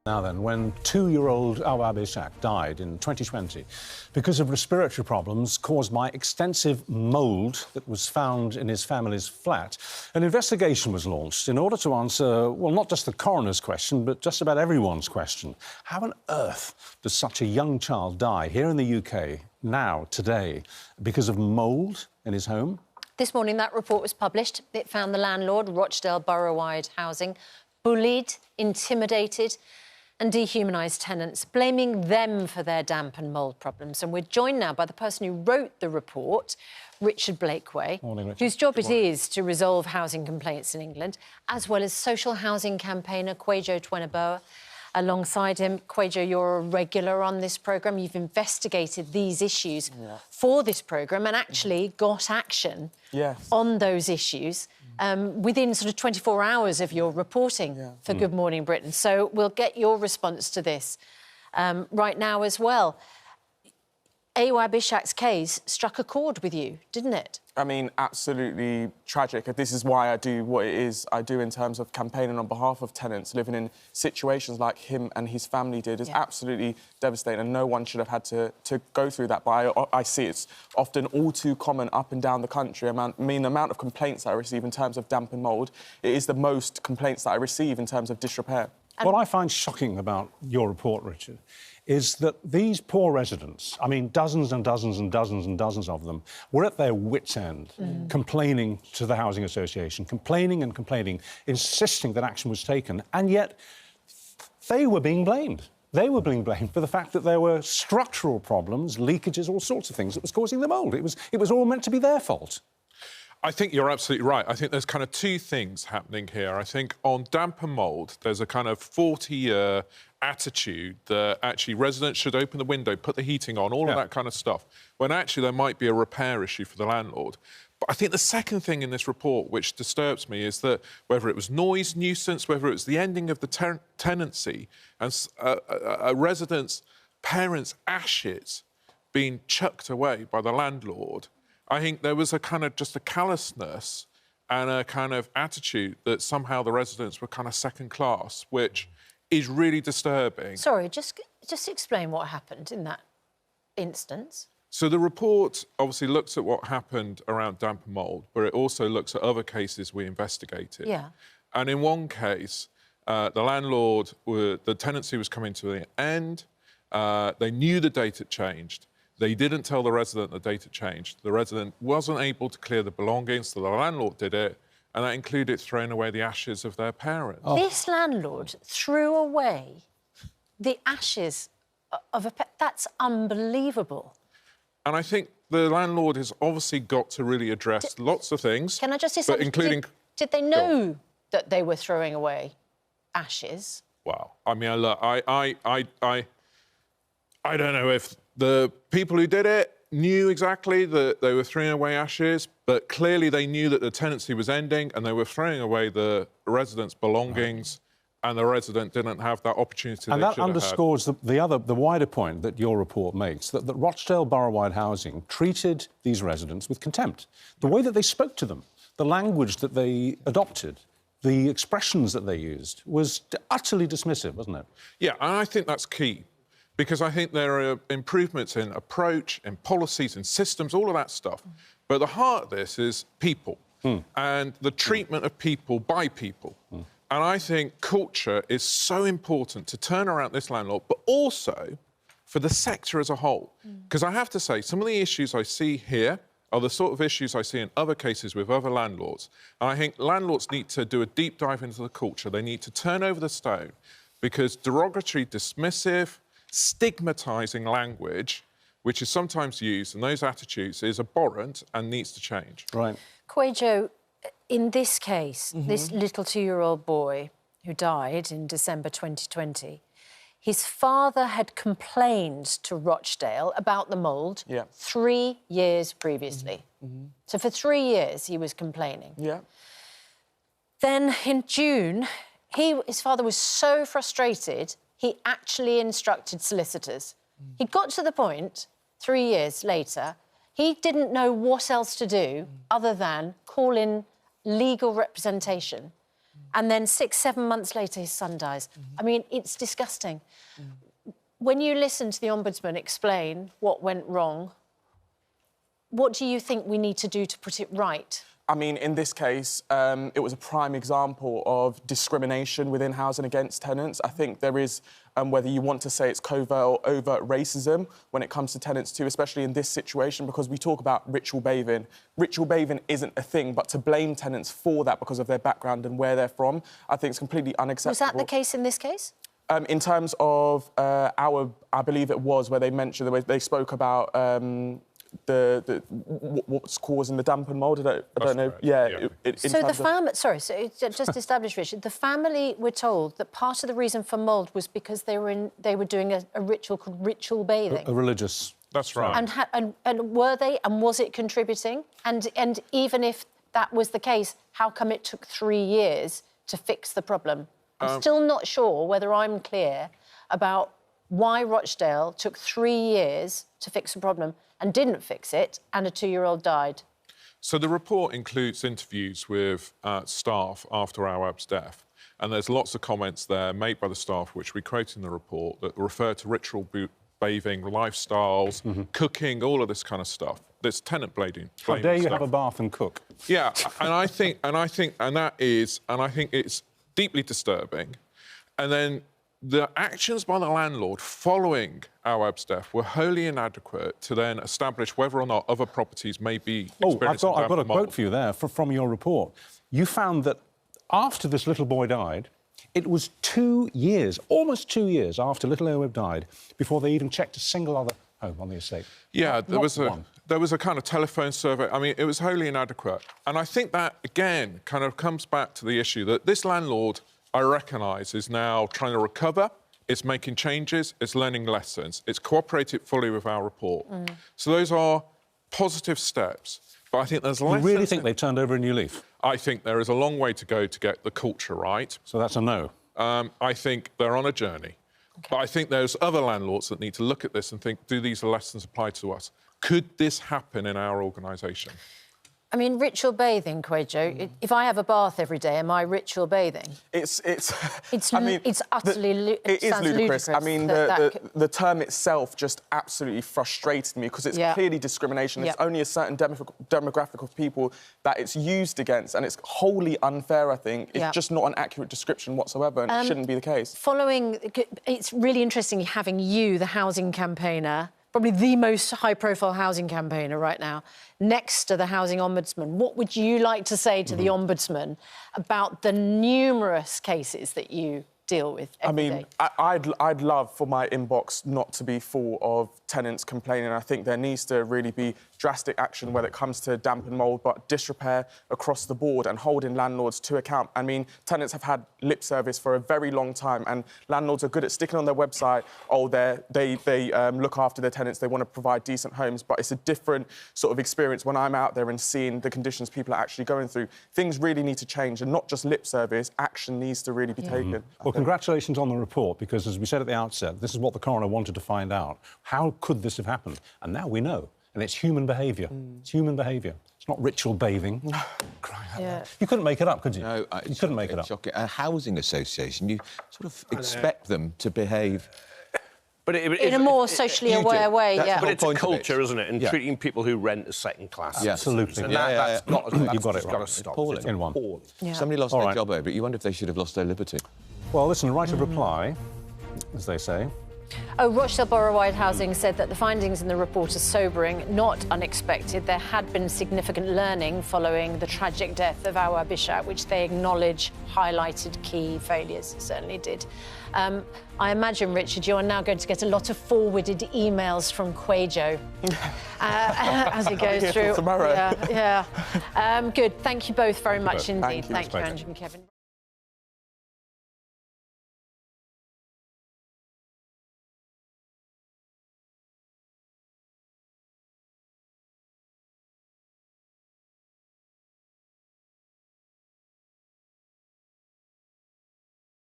Now then, when 2-year-old Ishaq died in 2020 because of respiratory problems caused by extensive mould that was found in his family's flat, an investigation was launched in order to answer, well, not just the coroner's question, but just about everyone's question. How on earth does such a young child die here in the UK, now, today, because of mould in his home? This morning, that report was published. It found the landlord, Rochdale Borough-wide Housing, bullied, intimidated and dehumanised tenants, blaming them for their damp and mould problems. And we're joined now by the person who wrote the report, Richard Blakeway, Morning, Richard. whose job it is to resolve housing complaints in England, as well as social housing campaigner Kwejo Tweneboa. Alongside him, Kwejo, you're a regular on this programme. You've investigated these issues for this programme and actually got action on those issues within sort of 24 hours of your reporting for Good Morning Britain. So we'll get your response to this right now as well. Awab Ishaq's case struck a chord with you, didn't it? I mean, absolutely tragic. This is why I do what it is I do in terms of campaigning on behalf of tenants living in situations like him and his family did. It's absolutely devastating, and no one should have had to go through that. But I see it's often all too common up and down the country. I mean, the amount of complaints I receive in terms of damp and mould, it is the most complaints that I receive in terms of disrepair. What I find shocking about your report, Richard, is that these poor residents, I mean, dozens and dozens and dozens and dozens of them, were at their wits' end, complaining to the Housing Association, complaining and complaining, insisting that action was taken, and yet they were being blamed. They were being blamed for the fact that there were structural problems, leakages, all sorts of things that was causing the mould. It was all meant to be their fault. I think you're absolutely right. I think there's kind of two things happening here. I think on damp and mould, there's a kind of 40-year attitude that actually residents should open the window, put the heating on, all of that kind of stuff, when actually there might be a repair issue for the landlord. But I think the second thing in this report which disturbs me is that whether it was noise, nuisance, whether it was the ending of the tenancy and a resident's parents' ashes being chucked away by the landlord, I think there was a kind of just a callousness and a kind of attitude that somehow the residents were kind of second class, which is really disturbing. Sorry, just explain what happened in that instance. So the report obviously looks at what happened around damp and mould, but it also looks at other cases we investigated. Yeah. And in one case, the landlord, the tenancy was coming to the end. They knew the date had changed. They didn't tell the resident the date had changed. The resident wasn't able to clear the belongings, so the landlord did it, and that included throwing away the ashes of their parents. Oh. This landlord threw away the ashes of a pet. That's unbelievable. And I think the landlord has obviously got to really address lots of things. Can I just say something? Including... Did they know that they were throwing away ashes? Well, I mean, look, I don't know if the people who did it knew exactly that they were throwing away ashes, but clearly they knew that the tenancy was ending and they were throwing away the residents' belongings, and the resident didn't have that opportunity. And that underscores the wider point that your report makes, that Rochdale Borough-wide Housing treated these residents with contempt. The way that they spoke to them, the language that they adopted, the expressions that they used was utterly dismissive, wasn't it? Yeah, and I think that's key. Because I think there are improvements in approach, in policies, in systems, all of that stuff. But the heart of this is people and the treatment of people by people. And I think culture is so important to turn around this landlord, but also for the sector as a whole. Because I have to say, some of the issues I see here are the sort of issues I see in other cases with other landlords. And I think landlords need to do a deep dive into the culture. They need to turn over the stone, because derogatory, dismissive, stigmatising language, which is sometimes used, and those attitudes, is abhorrent and needs to change. Right. Kwejo, in this case, this little 2-year-old boy who died in December 2020, his father had complained to Rochdale about the mould 3 years previously. So for 3 years he was complaining. Then in June, his father was so frustrated he actually instructed solicitors. He got to the point, 3 years later, he didn't know what else to do other than call in legal representation And then 6, 7 months later, his son dies. I mean, it's disgusting. When you listen to the Ombudsman explain what went wrong, what do you think we need to do to put it right? I mean, in this case, it was a prime example of discrimination within housing against tenants. I think there is, whether you want to say it's covert or overt racism when it comes to tenants too, especially in this situation, because we talk about ritual bathing. Ritual bathing isn't a thing, but to blame tenants for that because of their background and where they're from, I think it's completely unacceptable. Was that the case in this case? In terms of I believe it was, where they mentioned, they spoke about what's causing the damp and mould. I don't know. Correct. Yeah. So the family... Sorry, so just establish, Richard, the family were told that part of the reason for mould was because they were doing a ritual called ritual bathing. A religious... That's right. And were they, and was it contributing? And even if that was the case, how come it took 3 years to fix the problem? I'm still not sure whether I'm clear about why Rochdale took 3 years to fix the problem and didn't fix it, and a 2-year-old died. So the report includes interviews with staff after Awab's death, and there's lots of comments there made by the staff, which we quote in the report, that refer to ritual bathing, lifestyles, cooking, all of this kind of stuff. There's tenant blaming. How dare you stuff. have a bath and cook? Yeah, and I think it's deeply disturbing. And then the actions by the landlord following Awab's death were wholly inadequate to then establish whether or not other properties may be experiencing I've got a damp and mould. quote for you there from your report. You found that after this little boy died, it was 2 years, almost 2 years after little Awab died, before they even checked a single other home on the estate. Yeah, there was a kind of telephone survey. I mean, it was wholly inadequate. And I think that, again, kind of comes back to the issue that this landlord, I recognise, is now trying to recover, it's making changes, it's learning lessons, it's cooperated fully with our report. So those are positive steps. But I think there's lessons... You really think they've turned over a new leaf? I think there is a long way to go to get the culture right. So that's a no? I think they're on a journey. Okay. But I think there's other landlords that need to look at this and think, do these lessons apply to us? Could this happen in our organisation? I mean, ritual bathing, Kwejo, if I have a bath every day, am I ritual bathing? It's utterly it is ludicrous. I mean, the term itself just absolutely frustrated me because it's clearly discrimination. It's only a certain demographic of people that it's used against, and it's wholly unfair, I think. It's just not an accurate description whatsoever, and it shouldn't be the case. It's really interesting having you, the housing campaigner, probably the most high-profile housing campaigner right now, next to the Housing Ombudsman. What would you like to say to the Ombudsman about the numerous cases that you deal with every day? I'd love for my inbox not to be full of tenants complaining. I think there needs to really be drastic action when it comes to damp and mould, but disrepair across the board and holding landlords to account. I mean, tenants have had lip service for a very long time, and landlords are good at sticking on their website, they look after their tenants, they want to provide decent homes, but it's a different sort of experience when I'm out there and seeing the conditions people are actually going through. Things really need to change, and not just lip service, action needs to really be taken. Well, congratulations on the report, because, as we said at the outset, this is what the coroner wanted to find out. How could this have happened? And now we know. And it's human behaviour. It's human behaviour. It's not ritual bathing. Crying out loud. You couldn't make it up, could you? No, you couldn't make it up. Shocking. A housing association, you sort of expect them to behave... But in a more socially aware way, But it's a culture, isn't it? And treating people who rent as second class. Yeah. Absolutely. And that's got to right. stop. Appalling. In one. Somebody lost their job over it. You wonder if they should have lost their liberty. Well, listen, right of reply, as they say. Oh, Rochdale Borough-wide Housing said that the findings in the report are sobering, not unexpected. There had been significant learning following the tragic death of Awab Bishat, which they acknowledge highlighted key failures. It certainly did. I imagine, Richard, you are now going to get a lot of forwarded emails from Kwejo as he goes through. Tomorrow. Good. Thank you both very much indeed. Thank you, Andrew and Kevin.